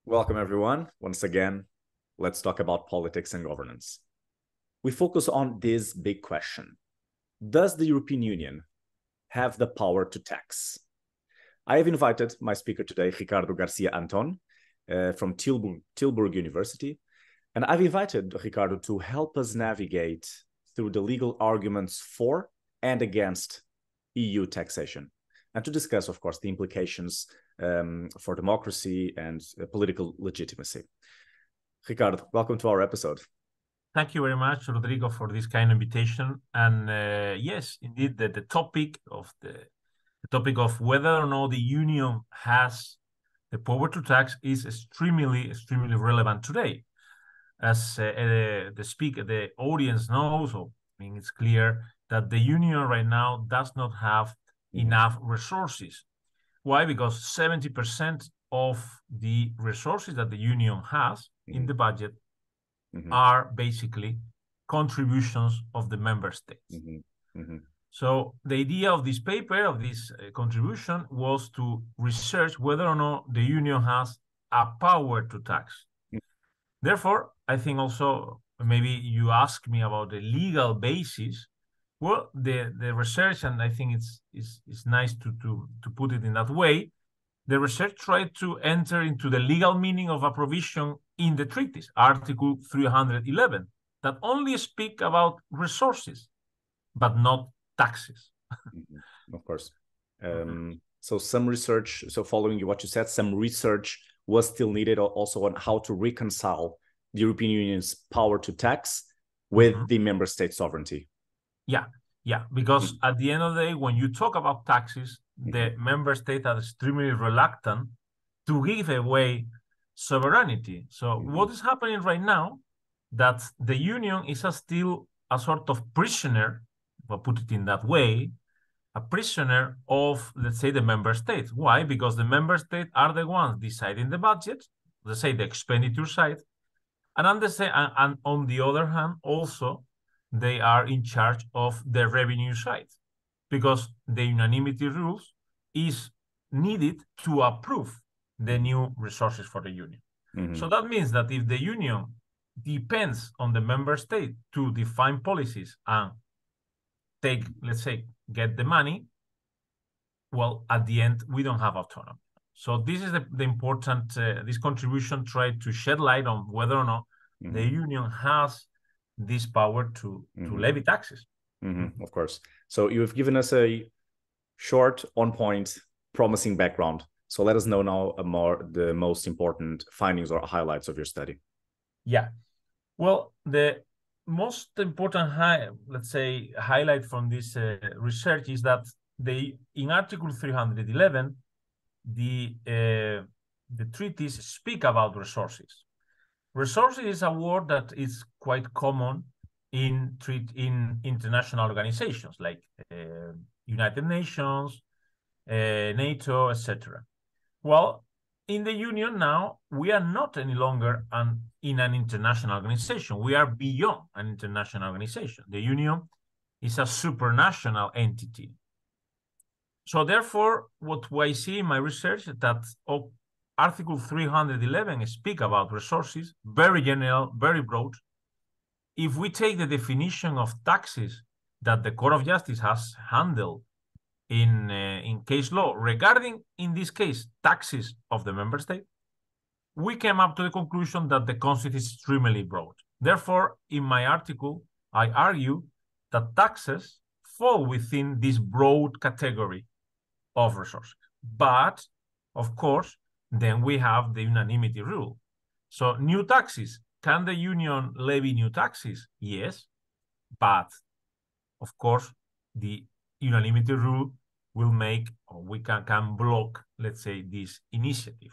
Welcome, everyone. Once again, let's talk about politics and governance. We focus on this big question. Does the European Union have the power to tax? I have invited my speaker today, Ricardo García Antón, from Tilburg University. And I've invited Ricardo to help us navigate through the legal arguments for and against EU taxation, and to discuss, of course, the implications for democracy and political legitimacy. Ricardo, welcome to our episode. Thank you very much, Rodrigo, for this kind of invitation. And yes, indeed, the topic of whether or not the Union has the power to tax is extremely relevant today. As the audience knows, it's clear that the Union right now does not have enough resources. Why? Because 70% of the resources that the Union has in the budget are basically contributions of the member states. So the idea of this paper, of this contribution, was to research whether or not the Union has a power to tax. Therefore, I think also maybe you ask me about the legal basis. Well, the research, and I think it's nice to put it in that way, the research tried to enter into the legal meaning of a provision in the treaties, Article 311, that only speak about resources, but not taxes. Of course. So some research, so following what you said, some research was still needed also on how to reconcile the European Union's power to tax with the member state sovereignty. Yeah, because at the end of the day, when you talk about taxes, the member states are extremely reluctant to give away sovereignty. So what is happening right now, that the Union is still a sort of prisoner, if I put it in that way, a prisoner of, let's say, the member states. Why? Because the member states are the ones deciding the budget, let's say the expenditure side, and on the other hand, also, they are in charge of the revenue side, because the unanimity rules is needed to approve the new resources for the Union. So that means that if the Union depends on the member state to define policies and take, let's say, get the money, well, at the end, we don't have autonomy. So this is the important, this contribution tried to shed light on whether or not the Union has this power to levy taxes. Of course. So you've given us a short, on-point, promising background. So let us know now the most important findings or highlights of your study. Yeah. Well, the most important highlight from this research is that in Article 311, the treaties speak about resources. Resources is a word that is quite common in international organizations like United Nations, NATO, etc. Well, in the Union now, we are not any longer in an international organization. We are beyond an international organization. The Union is a supranational entity. So therefore, what I see in my research is that Article 311 speak about resources, very general, very broad. If we take the definition of taxes that the Court of Justice has handled in case law regarding, in this case, taxes of the member state, we came up to the conclusion that the concept is extremely broad. Therefore, in my article, I argue that taxes fall within this broad category of resources. But, of course, then we have the unanimity rule. So new taxes, can the Union levy new taxes? Yes, but of course, the unanimity rule will make, or we can block, let's say, this initiative.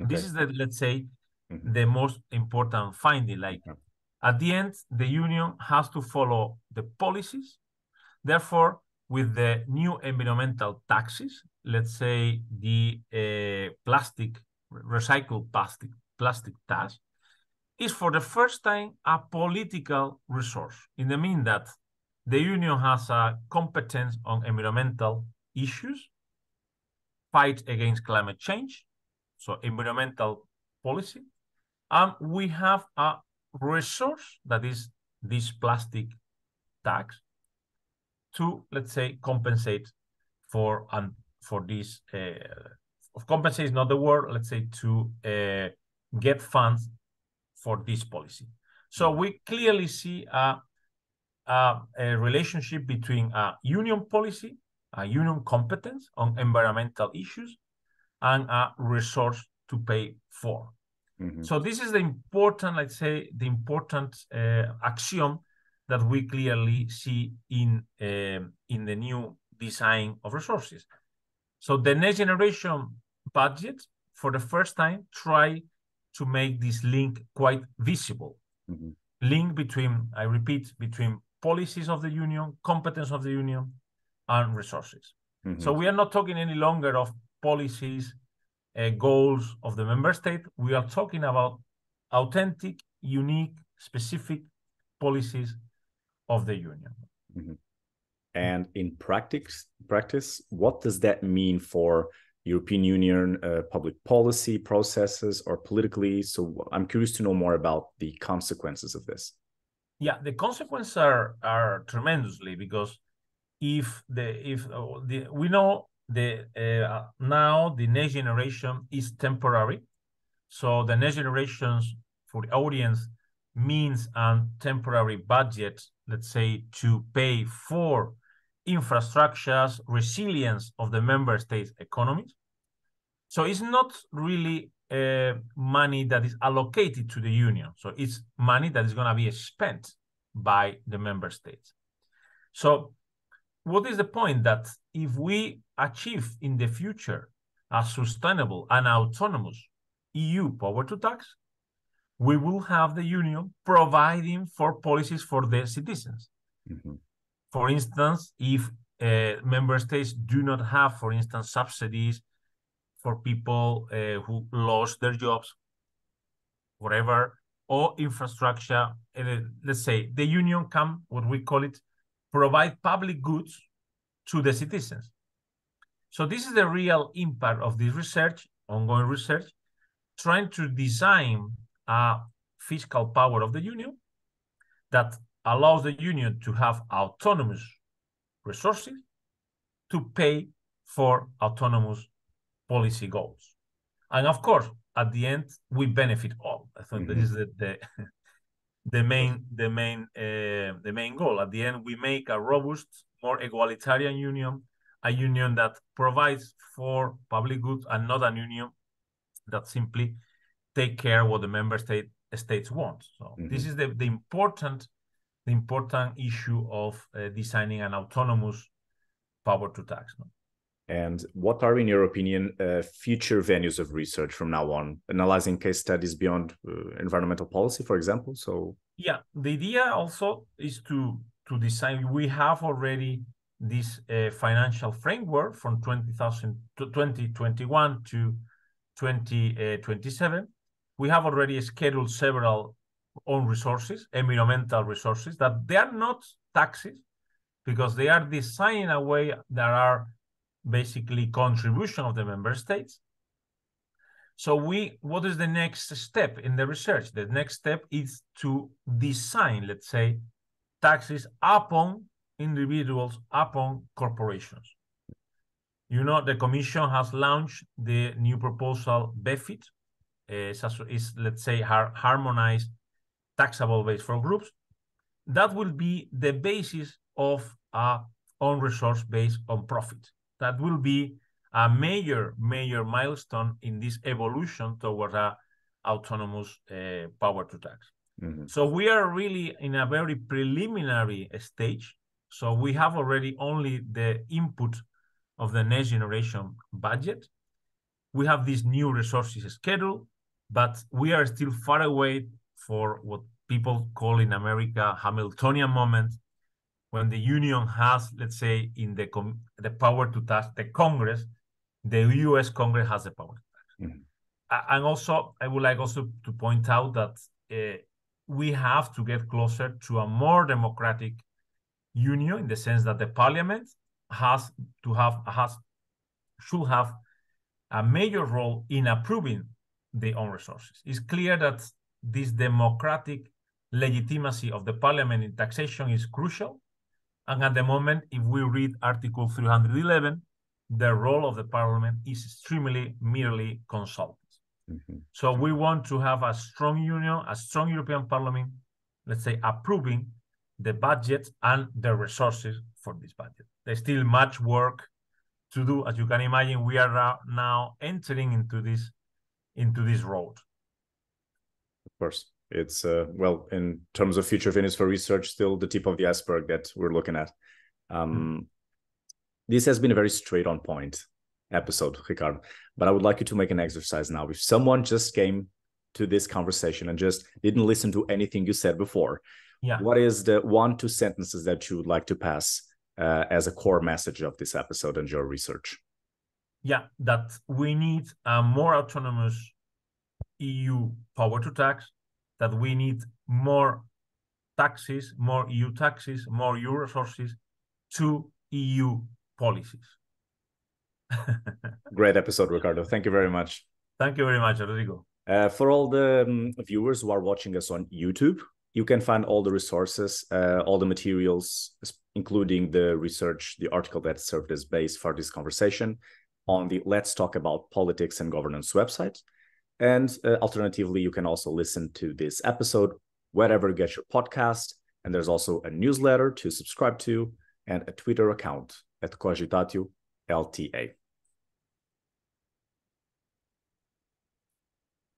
Okay. This is let's say, the most important finding. Like, at the end, the Union has to follow the policies. Therefore, with the new environmental taxes, let's say the recycled plastic tax, is for the first time a political resource, in the mean that the Union has a competence on environmental issues, fight against climate change, so environmental policy, and we have a resource that is this plastic tax to, let's say, compensate for this. Compensate is not the word. Let's say to get funds for this policy. So we clearly see a relationship between a union policy, a union competence on environmental issues, and a resource to pay for. So this is the important, let's say, the important axiom that we clearly see in the new design of resources. So the next generation budget, for the first time, try to make this link quite visible. Link between, I repeat, between policies of the union, competence of the union, and resources. So we are not talking any longer of policies, goals of the member state. We are talking about authentic, unique, specific policies of the union. And in practice, what does that mean for European Union public policy processes or politically? So I'm curious to know more about the consequences of this. Yeah, the consequences are tremendously, because we know now the next generation is temporary. So the next generations, for the audience, means a temporary budget, let's say, to pay for infrastructures, resilience of the member states' economies. So it's not really money that is allocated to the union. So it's money that is going to be spent by the member states. So what is the point? That if we achieve in the future a sustainable and autonomous EU power to tax, we will have the union providing for policies for their citizens. For instance, if member states do not have, for instance, subsidies for people who lost their jobs, whatever, or infrastructure, let's say the union can, what we call it, provide public goods to the citizens. So this is the real impact of this research, ongoing research, trying to design a fiscal power of the union that allows the union to have autonomous resources to pay for autonomous policy goals. And of course, at the end, we benefit all. I think that is the main goal. At the end, we make a robust, more egalitarian union, a union that provides for public goods, and not a union that simply take care of what the member states want. So this is the important issue of designing an autonomous power to tax. And what are, in your opinion, future venues of research from now on, analyzing case studies beyond environmental policy, for example? So yeah, the idea also is to design. We have already this financial framework from 2021 to 2027. We have already scheduled several own resources, environmental resources, that they are not taxes, because they are designed in a way that are basically contribution of the member states. So what is the next step in the research? The next step is to design, let's say, taxes upon individuals, upon corporations. You know, the Commission has launched the new proposal, BEFIT, is let's say, harmonized taxable base for groups. That will be the basis of a own resource based on profit. That will be a major milestone in this evolution towards a autonomous power to tax. So we are really in a very preliminary stage. So we have already only the input of the next generation budget. We have these new resources scheduled, but we are still far away for what people call in America Hamiltonian moment, when the union has, let's say, in the power to tax, the Congress, the US Congress has the power to tax. And also, I would like also to point out that we have to get closer to a more democratic union, in the sense that the parliament should have a major role in approving their own resources. It's clear that this democratic legitimacy of the parliament in taxation is crucial. And at the moment, if we read Article 311, the role of the parliament is extremely merely consultative. So we want to have a strong union, a strong European Parliament, let's say, approving the budget and the resources for this budget. There's still much work to do. As you can imagine, we are now entering into this road. Of course, it's well, in terms of future venues for research, still the tip of the iceberg that we're looking at. This has been a very straight on point episode, Ricardo, but I would like you to make an exercise now. If someone just came to this conversation and just didn't listen to anything you said before, what is the 1-2 sentences that you would like to pass as a core message of this episode and your research? Yeah, that we need a more autonomous EU power to tax, that we need more taxes, more EU taxes, more EU resources to EU policies. Great episode, Ricardo. Thank you very much. Thank you very much, Rodrigo. For all the viewers who are watching us on YouTube, you can find all the resources, all the materials, including the research, the article that served as base for this conversation on the Let's Talk About Politics and Governance website. And alternatively, you can also listen to this episode wherever you get your podcast. And there's also a newsletter to subscribe to and a Twitter account at Cogitatio LTA.